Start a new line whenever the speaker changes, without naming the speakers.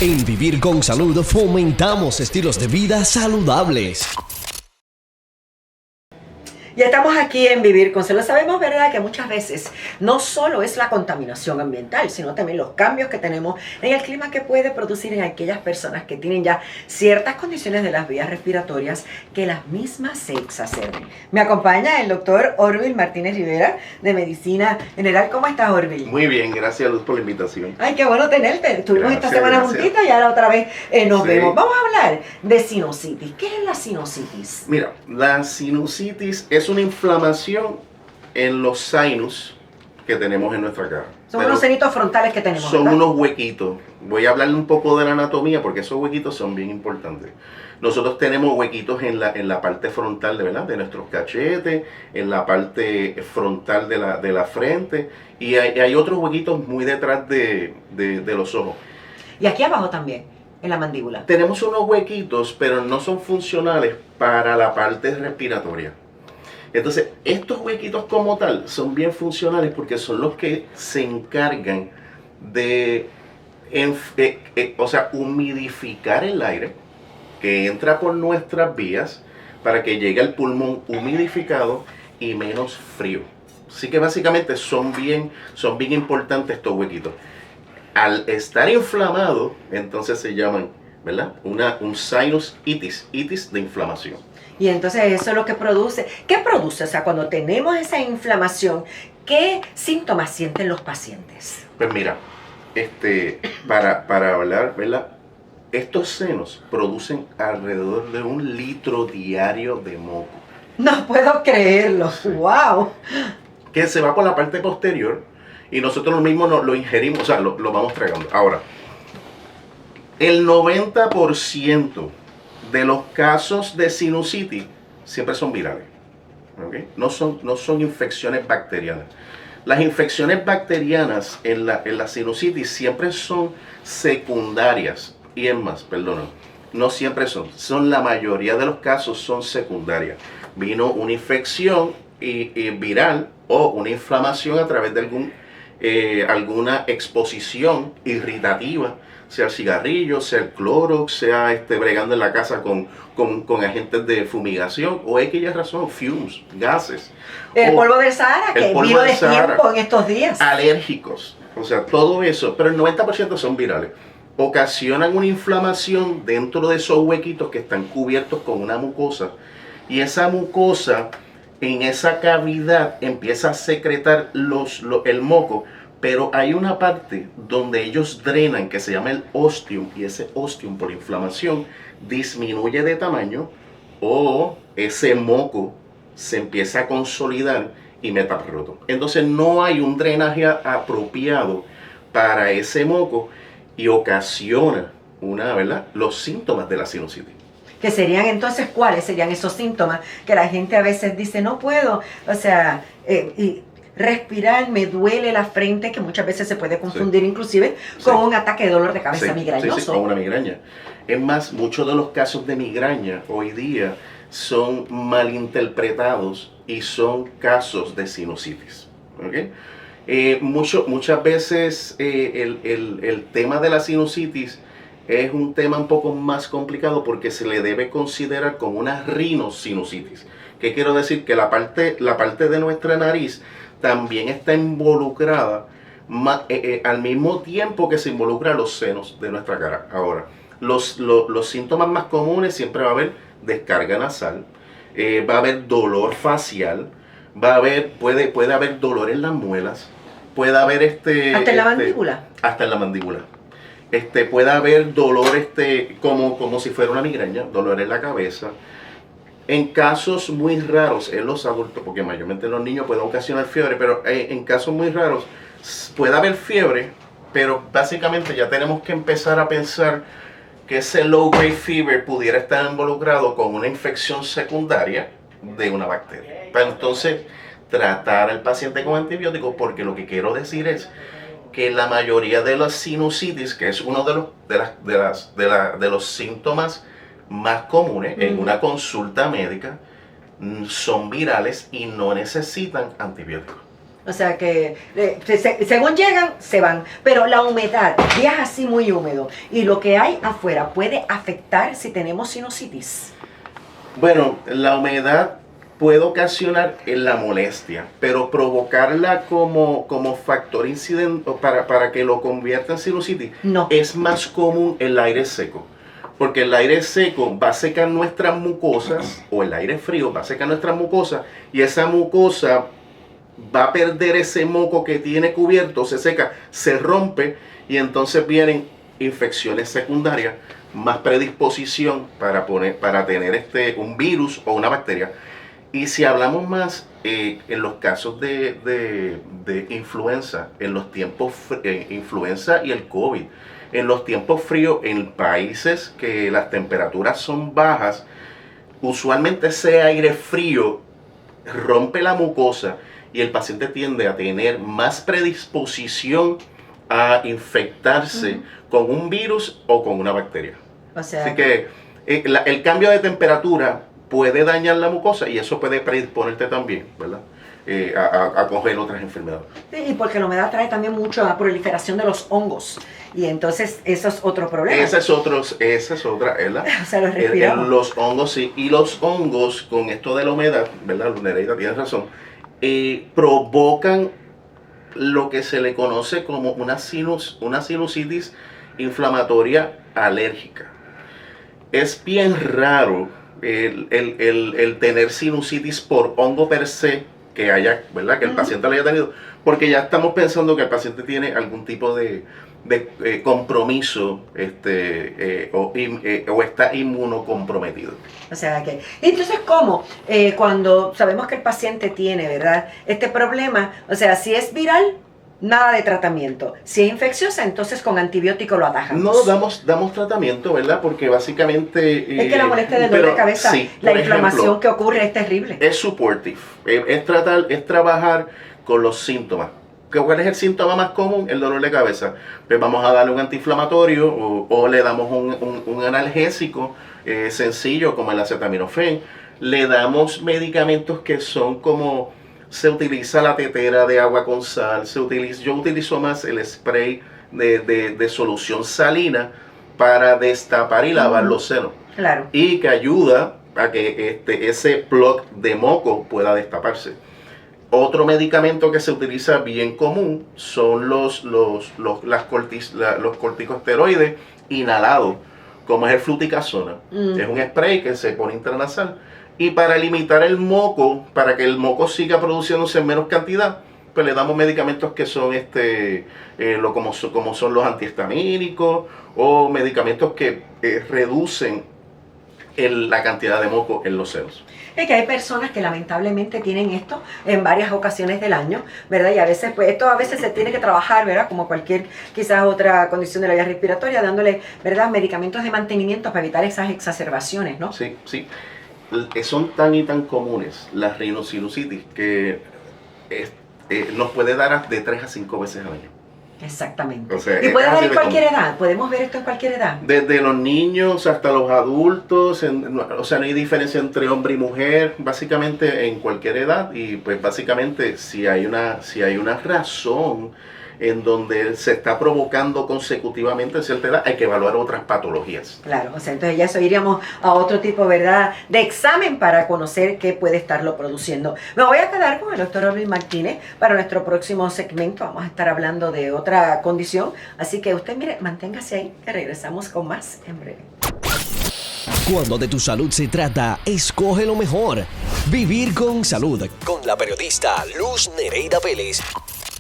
En Vivir con Salud fomentamos estilos de vida saludables.
Ya estamos aquí en Vivir con Salud. Sabemos, ¿verdad?, que muchas veces no solo es la contaminación ambiental, sino también los cambios que tenemos en el clima que puede producir en aquellas personas que tienen ya ciertas condiciones de las vías respiratorias que las mismas se exacerben. Me acompaña el doctor Orville Martínez Rivera, de Medicina General. ¿Cómo estás, Orville?
Muy bien, gracias, Luz, por la invitación.
Ay, qué bueno tenerte. Estuvimos esta
Gracias,
semana
gracias.
juntitas y ahora otra vez nos
Sí.
vemos. Vamos a hablar de sinusitis. ¿Qué es la sinusitis?
Mira, la sinusitis es una inflamación en los sinus que tenemos en nuestra cara.
Son
Pero
unos senitos frontales que tenemos,
son
¿verdad?
unos huequitos. Voy a hablarle un poco de la anatomía porque esos huequitos son bien importantes. Nosotros tenemos huequitos en la parte frontal de nuestros cachetes, en la parte frontal de la frente, y hay otros huequitos muy detrás de los ojos.
Y aquí abajo también, en la mandíbula.
Tenemos unos huequitos, pero no son funcionales para la parte respiratoria. Entonces, estos huequitos como tal son bien funcionales porque son los que se encargan de humidificar el aire que entra por nuestras vías para que llegue al pulmón humidificado y menos frío. Así que básicamente son bien importantes estos huequitos. Al estar inflamados, entonces se llaman, ¿verdad?, un sinusitis, itis de inflamación.
Y entonces eso es lo que produce. ¿Qué produce? O sea, cuando tenemos esa inflamación, ¿qué síntomas sienten los pacientes?
Pues mira, para hablar, ¿verdad?, estos senos producen alrededor de 1 litro diario de moco.
No puedo creerlo. ¡Wow!
Que se va por la parte posterior y nosotros mismos lo ingerimos, o sea, lo vamos tragando. Ahora, el 90% de los casos de sinusitis siempre son virales, ¿okay? No son infecciones bacterianas. Las infecciones bacterianas en la sinusitis siempre son secundarias, y es más, no siempre son la mayoría de los casos son secundarias. Vino una infección viral o una inflamación a través de alguna exposición irritativa, sea el cigarrillo, sea el cloro, sea bregando en la casa con agentes de fumigación o aquella razón, fumes, gases.
El
O
polvo del Sahara, que vino de tiempo en estos días.
Alérgicos, o sea, todo eso, pero el 90% son virales. Ocasionan una inflamación dentro de esos huequitos que están cubiertos con una mucosa, y esa mucosa en esa cavidad empieza a secretar el moco, pero hay una parte donde ellos drenan que se llama el ostium, y ese ostium por inflamación disminuye de tamaño, o ese moco se empieza a consolidar y meta roto. Entonces no hay un drenaje apropiado para ese moco y ocasiona los síntomas de la sinusitis.
Que serían entonces, ¿cuáles serían esos síntomas? Que la gente a veces dice, no puedo, o sea, respirar, me duele la frente, que muchas veces se puede confundir inclusive con un ataque de dolor de cabeza migrañoso.
Sí, con una migraña. Es más, muchos de los casos de migraña hoy día son malinterpretados y son casos de sinusitis. ¿Okay? Muchas veces el tema de la sinusitis es un tema un poco más complicado porque se le debe considerar como una rinosinusitis. ¿Qué quiero decir? Que la parte de nuestra nariz también está involucrada al mismo tiempo que se involucran los senos de nuestra cara. Ahora, los síntomas más comunes siempre va a haber descarga nasal, va a haber dolor facial, puede haber dolor en las muelas, puede haber
hasta en la mandíbula.
Hasta en la mandíbula. Puede haber dolor como si fuera una migraña, dolor en la cabeza. En casos muy raros en los adultos, porque mayormente en los niños puede ocasionar fiebre, pero en casos muy raros puede haber fiebre, pero básicamente ya tenemos que empezar a pensar que ese low grade fever pudiera estar involucrado con una infección secundaria de una bacteria. Para entonces tratar al paciente con antibióticos, porque lo que quiero decir es que la mayoría de las sinusitis, que es uno de los síntomas más comunes en una consulta médica, son virales y no necesitan antibióticos.
O sea que según llegan, se van. Pero la humedad, días así muy húmedo, y lo que hay afuera puede afectar si tenemos sinusitis.
Bueno, la humedad puede ocasionar la molestia, pero provocarla como factor incidente para que lo convierta en sinusitis
No.
es más común el aire seco. Porque el aire seco va a secar nuestras mucosas, o el aire frío va a secar nuestras mucosas, y esa mucosa va a perder ese moco que tiene cubierto, se seca, se rompe, y entonces vienen infecciones secundarias, más predisposición para tener un virus o una bacteria. Y si hablamos más en los casos de influenza, en los tiempos influenza y el COVID, en los tiempos fríos, en países que las temperaturas son bajas, usualmente ese aire frío rompe la mucosa y el paciente tiende a tener más predisposición a infectarse con un virus o con una bacteria.
O sea,
Así que el cambio de temperatura puede dañar la mucosa y eso puede predisponerte también, ¿verdad? A coger otras enfermedades.
sí, y porque la humedad trae también mucha proliferación de los hongos. Y entonces eso es otro problema.
Esa es otra, ¿verdad?
O sea, los respiramos.
Los hongos, sí. Y los hongos, con esto de la humedad, ¿verdad? Nereida, tienes razón, provocan lo que se le conoce como una sinusitis inflamatoria alérgica. Es bien raro el tener sinusitis por hongo per se, que haya, ¿verdad? Que el paciente lo haya tenido, porque ya estamos pensando que el paciente tiene algún tipo de compromiso o está inmunocomprometido.
O sea que, entonces, ¿cómo? Cuando sabemos que el paciente tiene, ¿verdad?, este problema, o sea, si es viral, nada de tratamiento. Si es infecciosa, entonces con antibiótico lo atajamos.
No damos tratamiento, ¿verdad? Porque básicamente...
Es que la molestia de dolor de cabeza,
sí,
la
por
inflamación
ejemplo,
que ocurre es terrible.
es supportive. Es trabajar con los síntomas. ¿Cuál es el síntoma más común? El dolor de cabeza. Pues vamos a darle un antiinflamatorio o le damos un analgésico sencillo como el acetaminofén. Le damos medicamentos que son como... Se utiliza la tetera de agua con sal. Yo utilizo más el spray de solución salina para destapar y lavar los senos.
Claro.
Y que ayuda a que ese plug de moco pueda destaparse. Otro medicamento que se utiliza bien común son los corticosteroides inhalados, como es el fluticasona. Es un spray que se pone intranasal. Y para limitar el moco, para que el moco siga produciéndose en menos cantidad, pues le damos medicamentos que son como son los antihistamínicos o medicamentos que reducen la cantidad de moco en los senos.
Es que hay personas que lamentablemente tienen esto en varias ocasiones del año, ¿verdad? Y a veces, pues esto a veces se tiene que trabajar, ¿verdad? Como cualquier quizás otra condición de la vía respiratoria, dándole, ¿verdad?, medicamentos de mantenimiento para evitar esas exacerbaciones, ¿no?
Sí, sí. Son tan y tan comunes las rhinosinusitis que nos puede dar de 3 a 5 veces al año.
Exactamente.
O sea,
y puede
es
dar
así
en
de
cualquier
común.
edad, podemos ver esto en cualquier edad.
Desde los niños hasta los adultos, o sea, no hay diferencia entre hombre y mujer, básicamente en cualquier edad. Y pues básicamente si hay una razón en donde se está provocando consecutivamente en cierta edad, hay que evaluar otras patologías.
Claro, o sea, entonces ya eso iríamos a otro tipo, ¿verdad?, de examen para conocer qué puede estarlo produciendo. Me voy a quedar con el doctor Luis Martínez para nuestro próximo segmento. Vamos a estar hablando de otra condición, así que usted, mire, manténgase ahí, que regresamos con más en breve.
Cuando de tu salud se trata, escoge lo mejor. Vivir con salud. Con la periodista Luz Nereida Vélez.